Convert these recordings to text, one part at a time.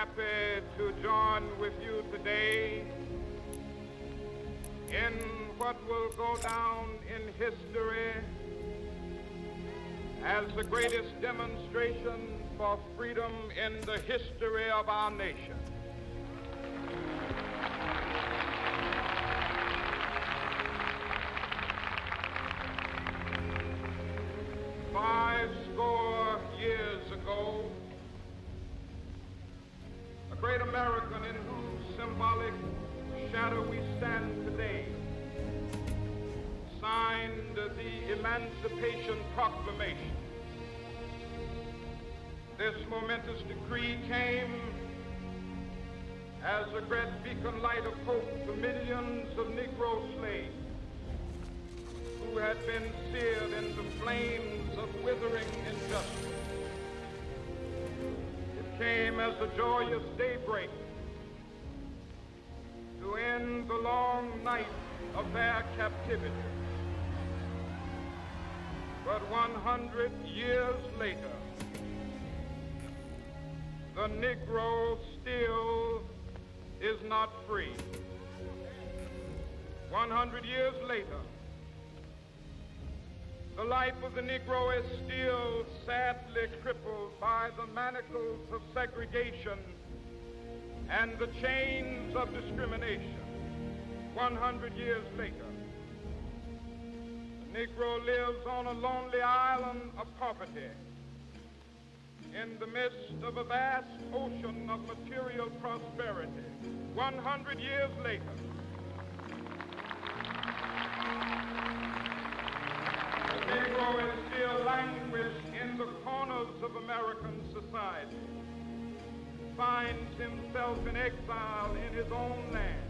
happy to join with you today in what will go down in history as the greatest demonstration for freedom in the history of our nation. Fourscore years ago, a great American in whose symbolic shadow we stand today signed the Emancipation Proclamation. This momentous decree came as a great beacon light of hope to millions of Negro slaves who had been seared in the flames of withering injustice. It came as a joyous daybreak to end the long night of their captivity. But 100 years later, the Negro still is not free. 100 years later, the life of the Negro is still sadly crippled by the manacles of segregation and the chains of discrimination. 100 years later, the Negro lives on a lonely island of poverty in the midst of a vast ocean of material prosperity. 100 years later, the Negro is still languished in the corners of American society, finds himself in exile in his own land.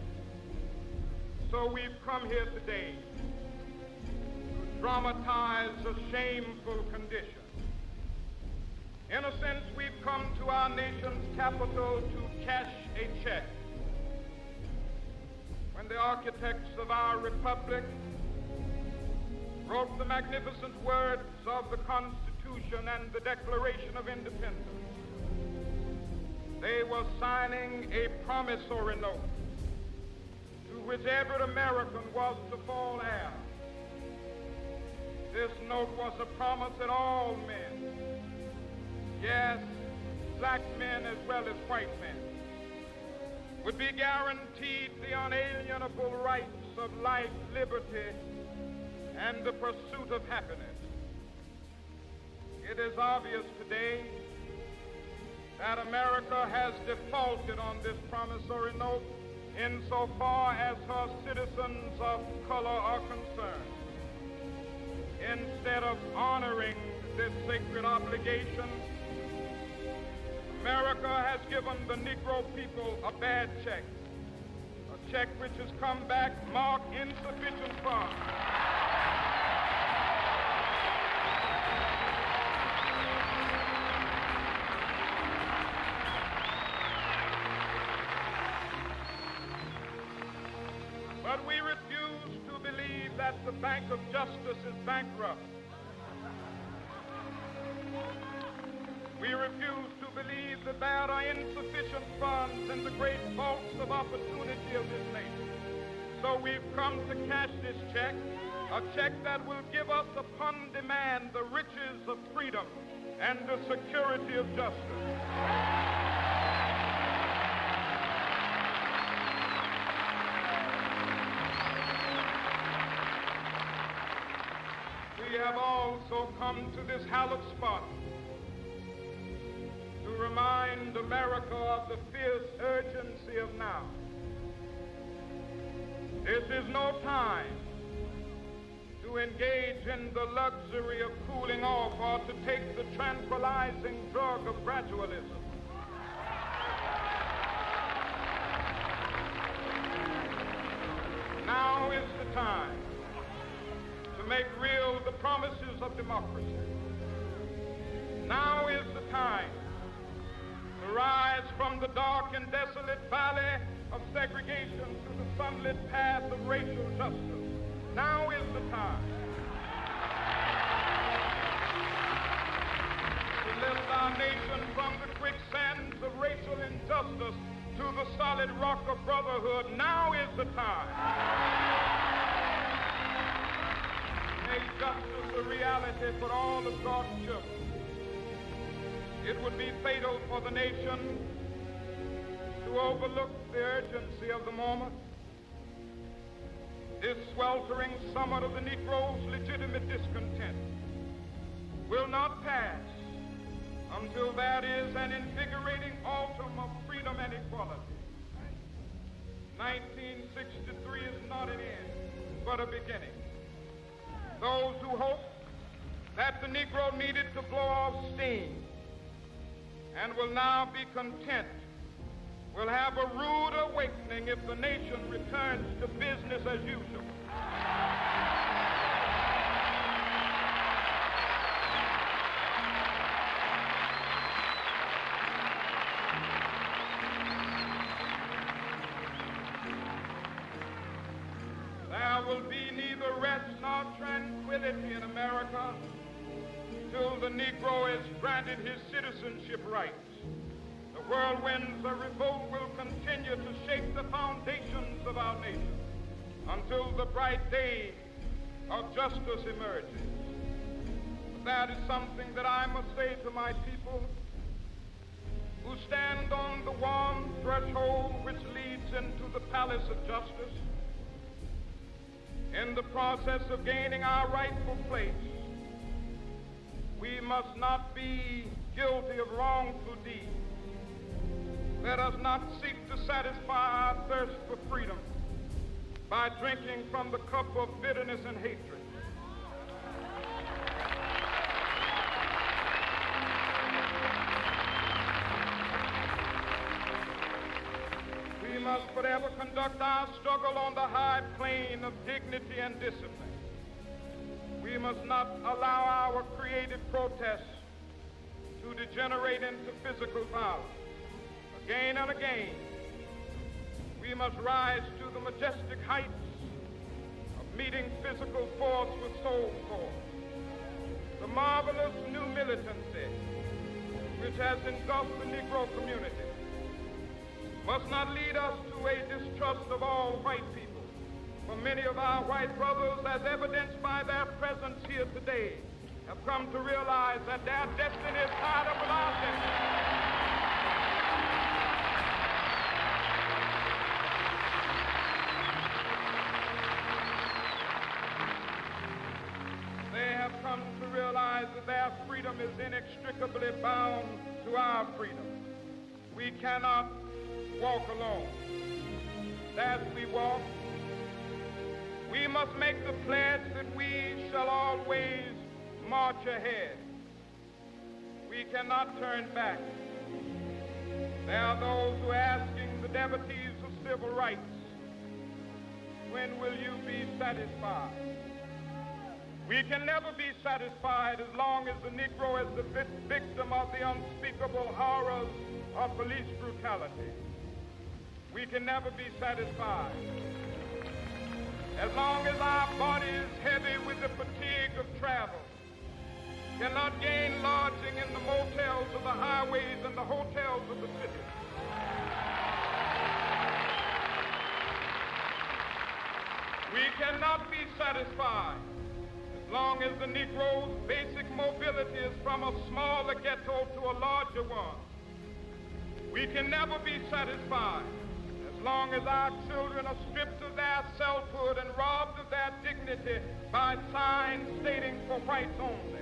So we've come here today to dramatize a shameful condition. In a sense, we've come to our nation's capital to cash a check. When the architects of our republic wrote the magnificent words of the Constitution and the Declaration of Independence, they were signing a promissory note to which every American was to fall heir. This note was a promise that all men, yes, black men as well as white men, would be guaranteed the unalienable rights of life, liberty, and the pursuit of happiness. It is obvious today that America has defaulted on this promissory note insofar as her citizens of color are concerned. Instead of honoring this sacred obligation, America has given the Negro people a bad check, a check which has come back marked insufficient funds. But we refuse to believe that the Bank of Justice is bankrupt. We refuse to believe that there are insufficient funds in the great vaults of opportunity of this nation. So we've come to cash this check, a check that will give us upon demand the riches of freedom and the security of justice. We have also come to this hallowed spot to remind America of the fierce urgency of now. This is no time to engage in the luxury of cooling off or to take the tranquilizing drug of gradualism. Now is the time to make real the promises of democracy. Now is the time to rise from the dark and desolate valley of segregation to the sunlit path of racial justice. Now is the time to lift our nation from the quicksands of racial injustice brotherhood. Now is the time. Make justice a reality for all of God's children. It would be fatal for the nation to overlook the urgency of the moment. This sweltering summer of the Negro's legitimate discontent will not pass until there is an invigorating autumn of freedom and equality. 1963 is not an end, but a beginning. Those who hope that the Negro needed to blow off steam and will now be content will have a rude awakening if the nation returns to business as usual. There will be neither rest nor tranquility in America till the Negro is granted his citizenship rights. The whirlwinds of revolt will continue to shake the foundations of our nation until the bright day of justice emerges. But that is something that I must say to my people who stand on the warm threshold which leads into the palace of justice. In the process of gaining our rightful place, we must not be guilty of wrongful deeds. Let us not seek to satisfy our thirst for freedom by drinking from the cup of bitterness and hatred. We must forever conduct our struggle on the high plane of dignity and discipline. We must not allow our creative protests to degenerate into physical violence. Again and again, we must rise to the majestic heights of meeting physical force with soul force. The marvelous new militancy which has engulfed the Negro community must not lead us to a distrust of all white people. For many of our white brothers, as evidenced by their presence here today, have come to realize that their destiny is tied up with our destiny. Come to realize that their freedom is inextricably bound to our freedom. We cannot walk alone. As we walk, we must make the pledge that we shall always march ahead. We cannot turn back. There are those who are asking the devotees of civil rights, when will you be satisfied? We can never be satisfied as long as the Negro is the victim of the unspeakable horrors of police brutality. We can never be satisfied as long as our body is heavy with the fatigue of travel, cannot gain lodging in the motels of the highways and the hotels of the city. We cannot be satisfied as long as the Negro's basic mobility is from a smaller ghetto to a larger one. We can never be satisfied as long as our children are stripped of their selfhood and robbed of their dignity by signs stating for whites only.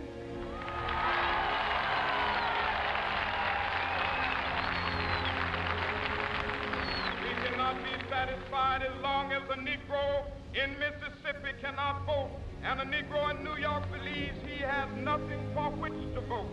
We cannot be satisfied as long as the Negro in Mississippi cannot vote and a Negro in New York believes he has nothing for which to vote.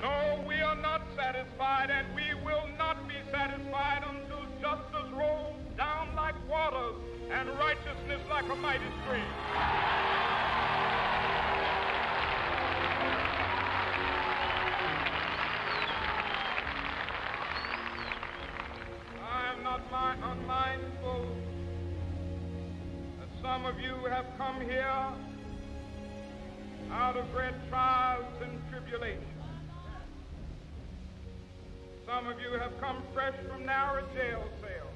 No, we are not satisfied, and we will not be satisfied until justice rolls down like waters and righteousness like a mighty stream. Unmindful that some of you have come here out of great trials and tribulations. Some of you have come fresh from narrow jail cells.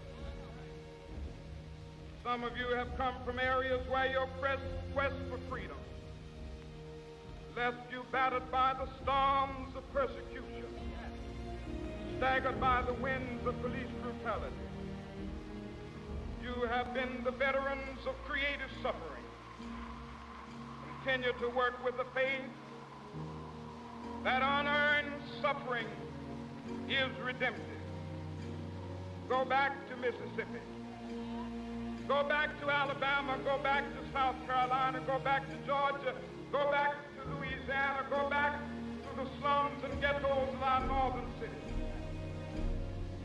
Some of you have come from areas where your quest for freedom left you battered by the storms of persecution, staggered by the winds of police brutality. You have been the veterans of creative suffering. Continue to work with the faith that unearned suffering is redemptive. Go back to Mississippi. Go back to Alabama. Go back to South Carolina. Go back to Georgia. Go back to Louisiana. Go back to the slums and ghettos of our northern cities,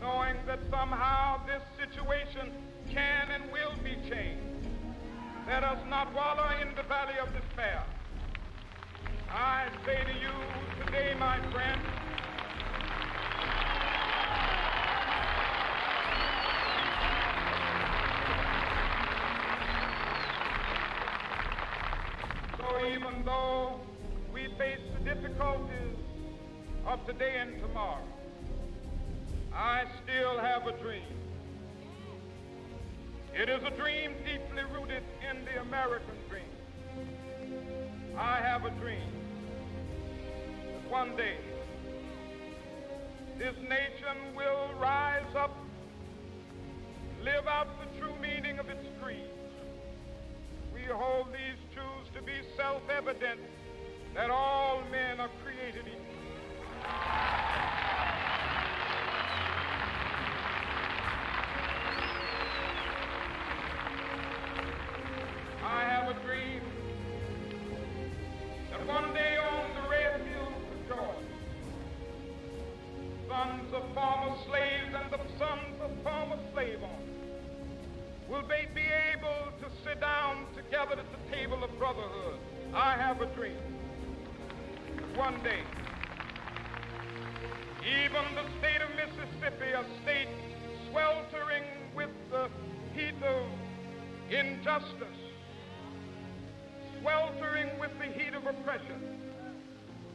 knowing that somehow this situation can and will be changed. Let us not wallow in the valley of despair. I say to you today, my friend, so even though we face the difficulties of today and tomorrow, I still have a dream. It is a dream deeply rooted in the American dream. I have a dream that one day this nation will rise up, live out the true meaning of its creed. We hold these truths to be self-evident, that all men are created equal. I have a dream that one day on the red hills of Georgia, sons of former slaves and the sons of former slave owners will they be able to sit down together at the table of brotherhood. I have a dream that one day even the state of Mississippi, a state sweltering with the heat of injustice, sweltering with the heat of oppression,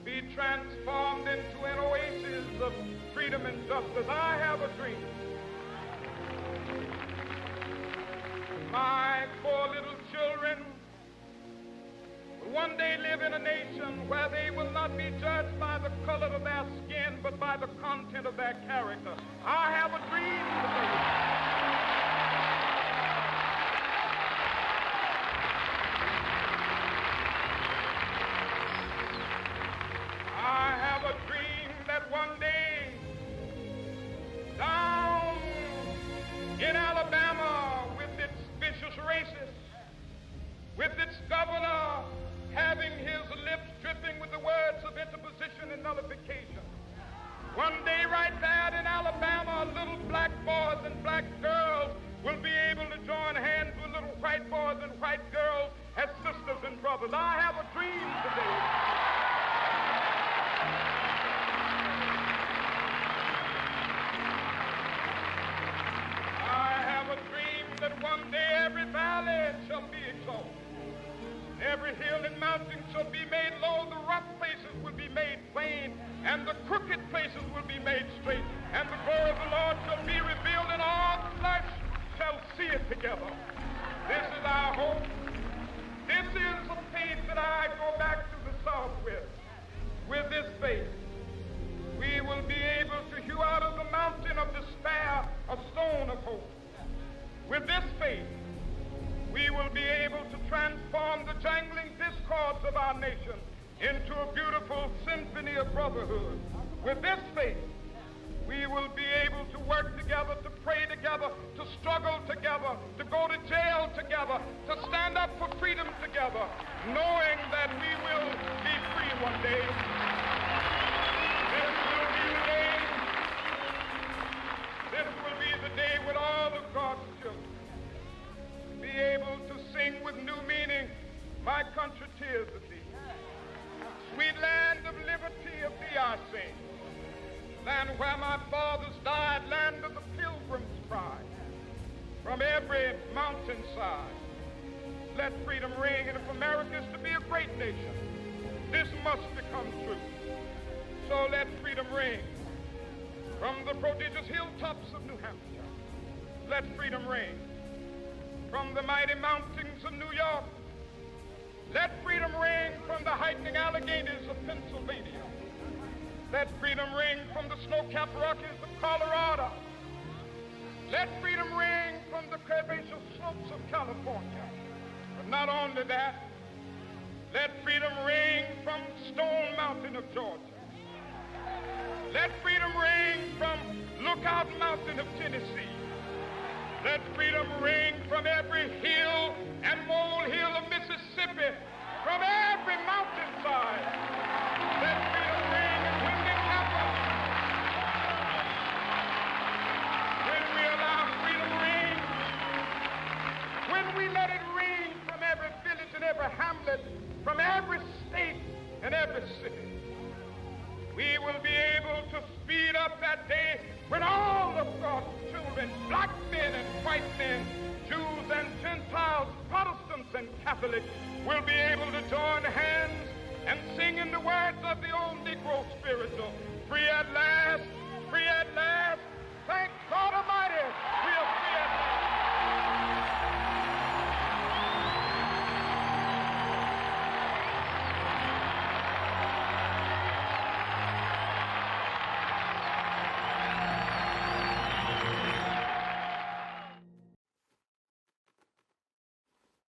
be transformed into an oasis of freedom and justice. I have a dream. My poor little children will one day live in a nation where they will not be judged by the color of their skin, but by the content of their character. I have a dream today. One day, down in Alabama, with its vicious racists, with its governor having his lips dripping with the words of interposition and nullification. One day, right there in Alabama, little black boys and black girls will be able to join hands with little white boys and white girls as sisters and brothers. I have a dream today. That one day every valley shall be exalted, every hill and mountain shall be made low, the rough places will be made plain, and the crooked places will be made straight, and the glory of the Lord shall be revealed, and all flesh shall see it together. This is our hope. This is the faith that I go back to the South with. With this faith, we will be able to hew out of the mountain of despair a stone of hope. With this faith, we will be able to transform the jangling discords of our nation into a beautiful symphony of brotherhood. With this faith, we will be able to work together, to pray together, to struggle together, to go to jail together, to stand up for freedom together, knowing that we will be free one day. This will be the day. This will be the day when all of God's children be able to sing with new meaning, my country, tears of thee. Sweet land of liberty, of thee I sing. Land where my fathers died, land of the pilgrim's pride. From every mountainside, let freedom ring. And if America is to be a great nation, This must become true. So let freedom ring from the prodigious hilltops of New Hampshire. Let freedom ring from the mighty mountains of New York. Let freedom ring from the heightening Alleghenies of Pennsylvania. Let freedom ring from the snow-capped Rockies of Colorado. Let freedom ring from the curvaceous slopes of California. But not only that, let freedom ring from Stone Mountain of Georgia. Let freedom ring from Lookout Mountain of Tennessee. Let freedom ring from every hill and molehill of Mississippi, from every mountainside. Let freedom ring in Windy Kappa. When we allow freedom ring, when we let it ring from every village and every hamlet, from every state and every city, we will be able to speed up that day when all of God's children, black men and white men, Jews and Gentiles, Protestants and Catholics, will be able to join hands and sing in the words of the old Negro spiritual, free at last, thank God Almighty.